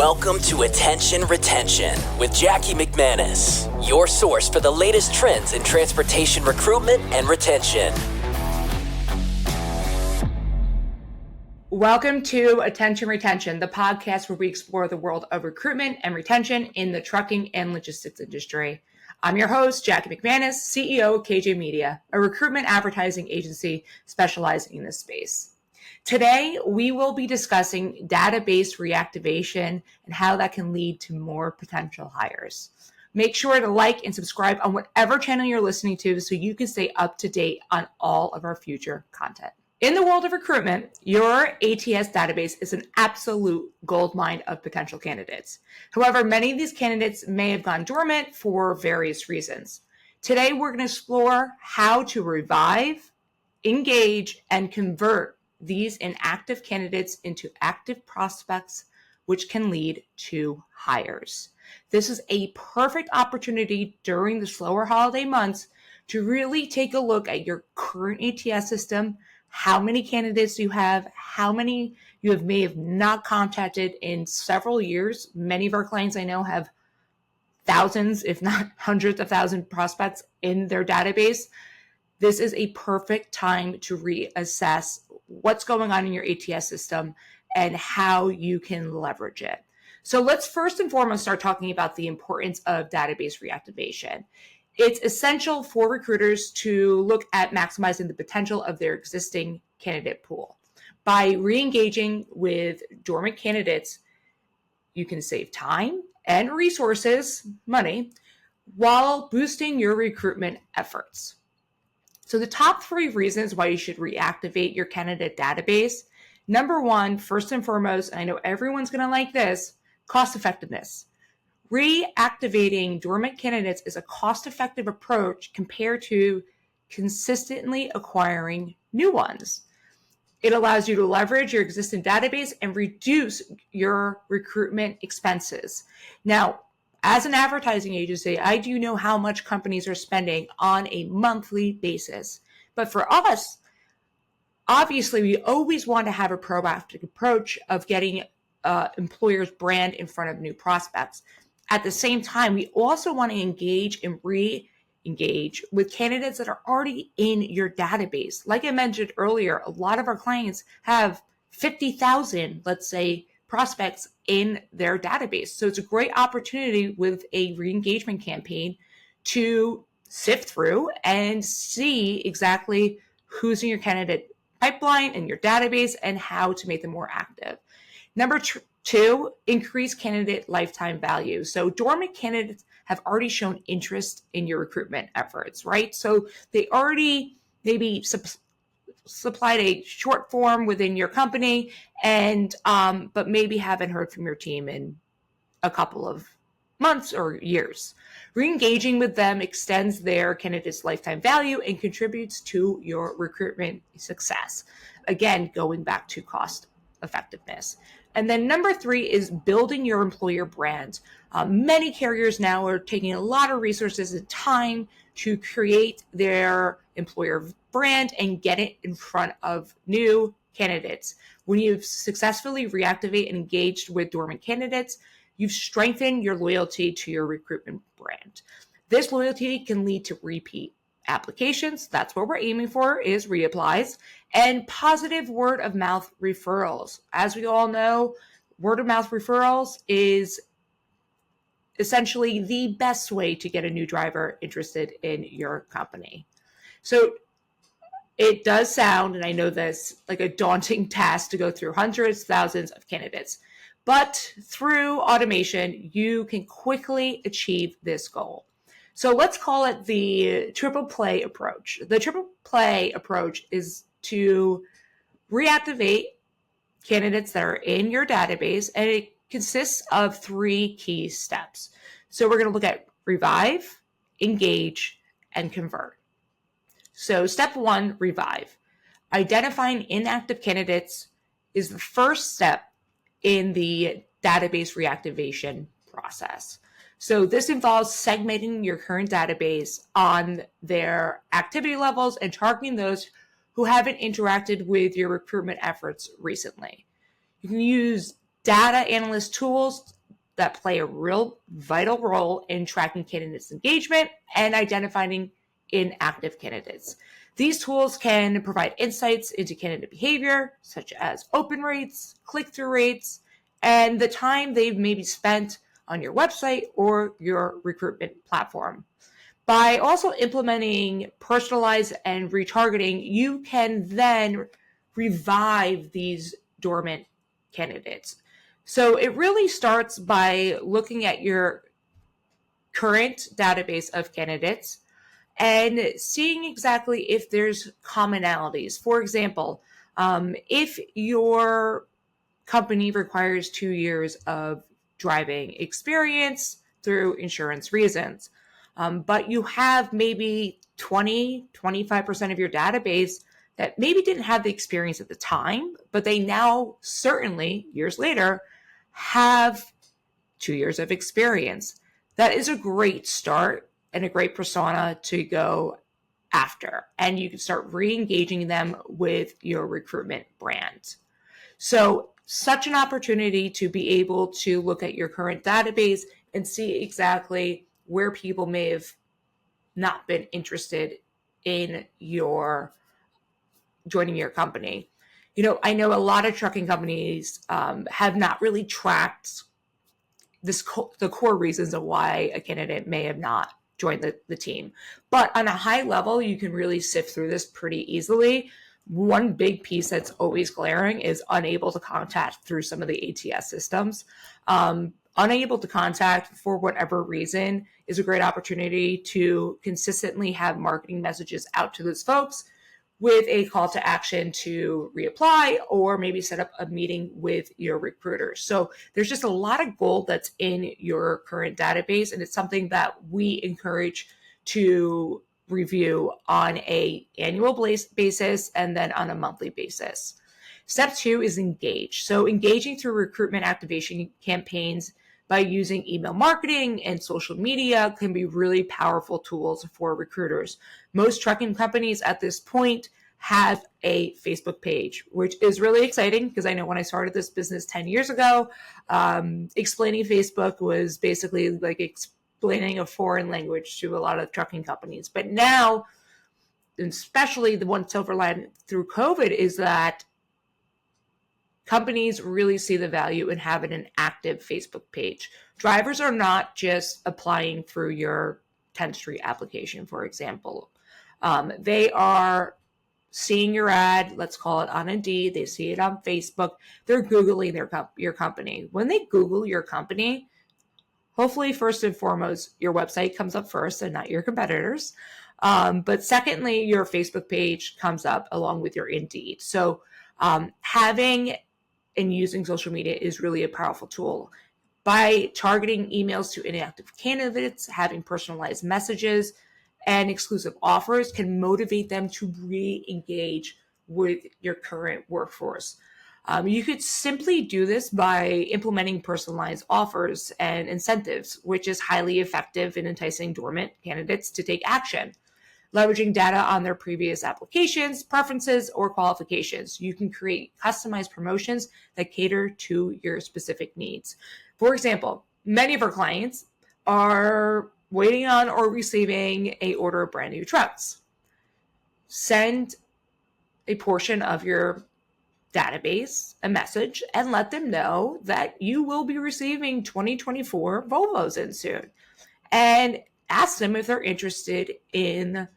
Welcome to Attention Retention with Jackie McManus, your source for the latest trends in transportation recruitment and retention. Welcome to Attention Retention, the podcast where we explore the world of recruitment and retention in the trucking and logistics industry. I'm your host, Jackie McManus, CEO of KJ Media, a recruitment advertising agency specializing in this space. Today, we will be discussing database reactivation and how that can lead to more potential hires. Make sure to like and subscribe on whatever channel you're listening to so you can stay up to date on all of our future content. In the world of recruitment, your ATS database is an absolute goldmine of potential candidates. However, many of these candidates may have gone dormant for various reasons. Today, we're going to explore how to revive, engage, and convert these inactive candidates into active prospects, which can lead to hires. This is a perfect opportunity during the slower holiday months to really take a look at your current ATS system, how many candidates you have, how many you may have not contacted in several years. Many of our clients I know have thousands, if not hundreds of thousands prospects in their database. This is a perfect time to reassess what's going on in your ATS system and how you can leverage it. So let's first and foremost start talking about the importance of database reactivation. It's essential for recruiters to look at maximizing the potential of their existing candidate pool. By re-engaging with dormant candidates, you can save time and resources, money, while boosting your recruitment efforts. So the top 3 reasons why you should reactivate your candidate database. Number 1, first and foremost, and I know everyone's going to like this, cost effectiveness. Reactivating dormant candidates is a cost-effective approach compared to consistently acquiring new ones. It allows you to leverage your existing database and reduce your recruitment expenses. Now, as an advertising agency, I do know how much companies are spending on a monthly basis. But for us, obviously, we always want to have a proactive approach of getting employers' brand in front of new prospects. At the same time, we also want to engage and re-engage with candidates that are already in your database. Like I mentioned earlier, a lot of our clients have 50,000, let's say, prospects in their database. So it's a great opportunity with a re-engagement campaign to sift through and see exactly who's in your candidate pipeline and your database and how to make them more active. Number 2, increase candidate lifetime value. So dormant candidates have already shown interest in your recruitment efforts, right? So they already maybe supplied a short form within your company and but maybe haven't heard from your team in a couple of months or years. Re-engaging with them extends their candidate's lifetime value and contributes to your recruitment success. Again, going back to cost effectiveness. And then number 3 is building your employer brand. Many carriers now are taking a lot of resources and time to create their employer brand and get it in front of new candidates. When you've successfully reactivated and engaged with dormant candidates, you've strengthened your loyalty to your recruitment brand. This loyalty can lead to repeat applications. That's what we're aiming for, is reapplies, and positive word of mouth referrals. As we all know, word of mouth referrals is essentially the best way to get a new driver interested in your company. So it does sound, and I know this, like a daunting task to go through hundreds, thousands of candidates. But through automation, you can quickly achieve this goal. So let's call it the triple play approach. The triple play approach is to reactivate candidates that are in your database, and it consists of 3 key steps. So we're going to look at revive, engage, and convert. So step 1, revive. Identifying inactive candidates is the first step in the database reactivation process. So this involves segmenting your current database on their activity levels and targeting those who haven't interacted with your recruitment efforts recently. You can use data analyst tools that play a real vital role in tracking candidates' engagement and identifying inactive candidates. These tools can provide insights into candidate behavior, such as open rates, click-through rates, and the time they've maybe spent on your website or your recruitment platform. By also implementing personalized and retargeting, you can then revive these dormant candidates. So it really starts by looking at your current database of candidates and seeing exactly if there's commonalities. For example, if your company requires 2 years of driving experience through insurance reasons, but you have maybe 25% of your database that maybe didn't have the experience at the time, but they now certainly years later have 2 years of experience. That is a great start and a great persona to go after. And you can start re-engaging them with your recruitment brand. So such an opportunity to be able to look at your current database and see exactly where people may have not been interested in your joining your company. I know a lot of trucking companies have not really tracked the core reasons of why a candidate may have not joined the team. But on a high level, you can really sift through this pretty easily. One big piece that's always glaring is unable to contact through some of the ATS systems. Unable to contact for whatever reason is a great opportunity to consistently have marketing messages out to those folks with a call to action to reapply or maybe set up a meeting with your recruiter. So there's just a lot of gold that's in your current database, and it's something that we encourage to review on an annual basis and then on a monthly basis. Step 2 is engage. So engaging through recruitment activation campaigns by using email marketing and social media can be really powerful tools for recruiters. Most trucking companies at this point have a Facebook page, which is really exciting because I know when I started this business 10 years ago, explaining Facebook was basically like explaining a foreign language to a lot of trucking companies. But now, especially the one silver line through COVID, is that companies really see the value in having an active Facebook page. Drivers are not just applying through your 10th Street application, for example. They are seeing your ad, let's call it on Indeed, they see it on Facebook, they're Googling your company. When they Google your company, hopefully first and foremost, your website comes up first and not your competitors. But secondly, your Facebook page comes up along with your Indeed. So having and using social media is really a powerful tool. By targeting emails to inactive candidates, having personalized messages and exclusive offers can motivate them to re-engage with your current workforce. You could simply do this by implementing personalized offers and incentives, which is highly effective in enticing dormant candidates to take action. Leveraging data on their previous applications, preferences, or qualifications, you can create customized promotions that cater to your specific needs. For example, many of our clients are waiting on or receiving an order of brand new trucks. Send a portion of your database a message and let them know that you will be receiving 2024 Volvos in soon. And ask them if they're interested in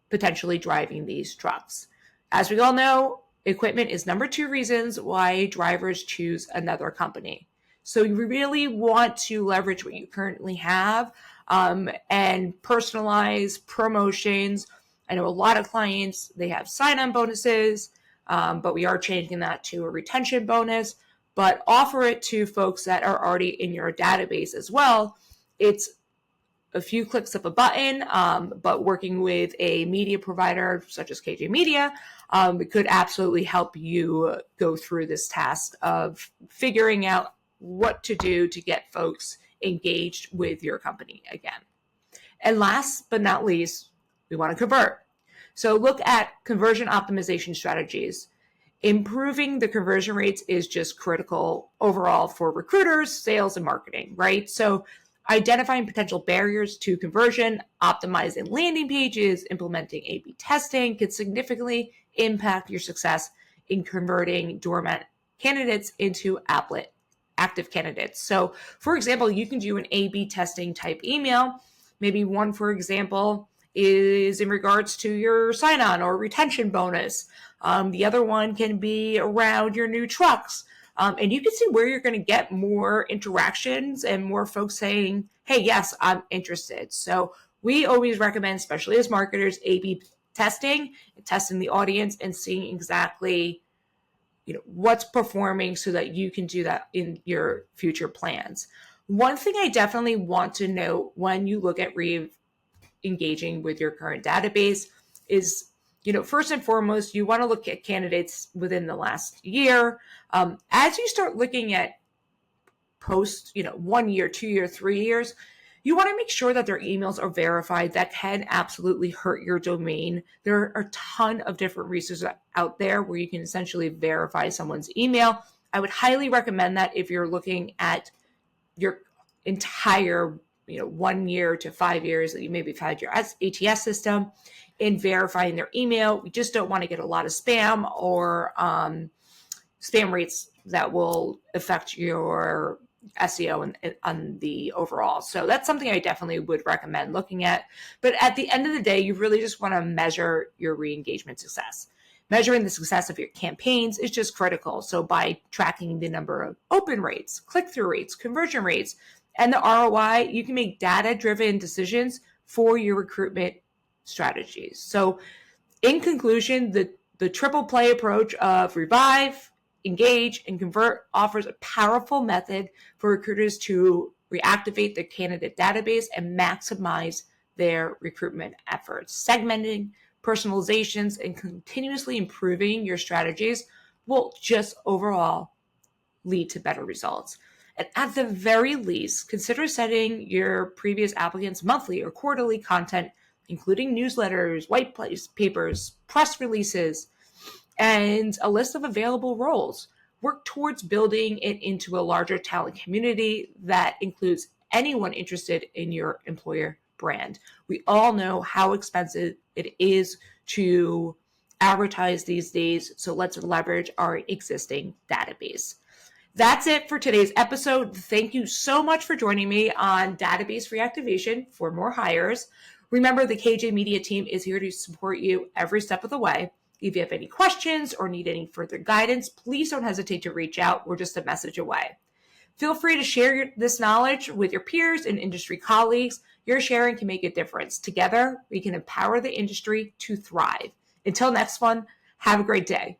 potentially driving these trucks. As we all know, equipment is number 2 reasons why drivers choose another company. So you really want to leverage what you currently have and personalize promotions. I know a lot of clients, they have sign-on bonuses, but we are changing that to a retention bonus, but offer it to folks that are already in your database as well. It's a few clicks of a button, but working with a media provider such as KJ Media could absolutely help you go through this task of figuring out what to do to get folks engaged with your company again. And last but not least, we want to convert. So look at conversion optimization strategies. improving the conversion rates is just critical overall for recruiters, sales, and marketing, right? So identifying potential barriers to conversion, optimizing landing pages, implementing A/B testing can significantly impact your success in converting dormant candidates into active candidates. So for example, you can do an A/B testing type email. Maybe one, for example, is in regards to your sign-on or retention bonus. The other one can be around your new trucks. And you can see where you're going to get more interactions and more folks saying, hey, yes, I'm interested. So we always recommend, especially as marketers, A/B testing, testing the audience and seeing exactly what's performing so that you can do that in your future plans. One thing I definitely want to note when you look at engaging with your current database is, first and foremost, you want to look at candidates within the last year. As you start looking at post, 1 year, 2 year, 3 years, you want to make sure that their emails are verified. That can absolutely hurt your domain. There are a ton of different resources out there where you can essentially verify someone's email. I would highly recommend that if you're looking at your entire 1 year to 5 years that you maybe have had your ATS system in verifying their email. We just don't want to get a lot of spam or spam rates that will affect your SEO and on the overall. So that's something I definitely would recommend looking at. But at the end of the day, you really just want to measure your re-engagement success. Measuring the success of your campaigns is just critical. So by tracking the number of open rates, click-through rates, conversion rates, and the ROI, you can make data-driven decisions for your recruitment strategies. So in conclusion, the triple play approach of revive, engage, and convert offers a powerful method for recruiters to reactivate their candidate database and maximize their recruitment efforts. Segmenting, personalizations, and continuously improving your strategies will just overall lead to better results. And at the very least, consider setting your previous applicants' monthly or quarterly content, including newsletters, white papers, press releases, and a list of available roles. Work towards building it into a larger talent community that includes anyone interested in your employer brand. We all know how expensive it is to advertise these days, so let's leverage our existing database. That's it for today's episode. Thank you so much for joining me on Database Reactivation for more hires. Remember, the KJ Media team is here to support you every step of the way. If you have any questions or need any further guidance, please don't hesitate to reach out. We're just a message away. Feel free to share this knowledge with your peers and industry colleagues. Your sharing can make a difference. Together, we can empower the industry to thrive. Until next one, have a great day.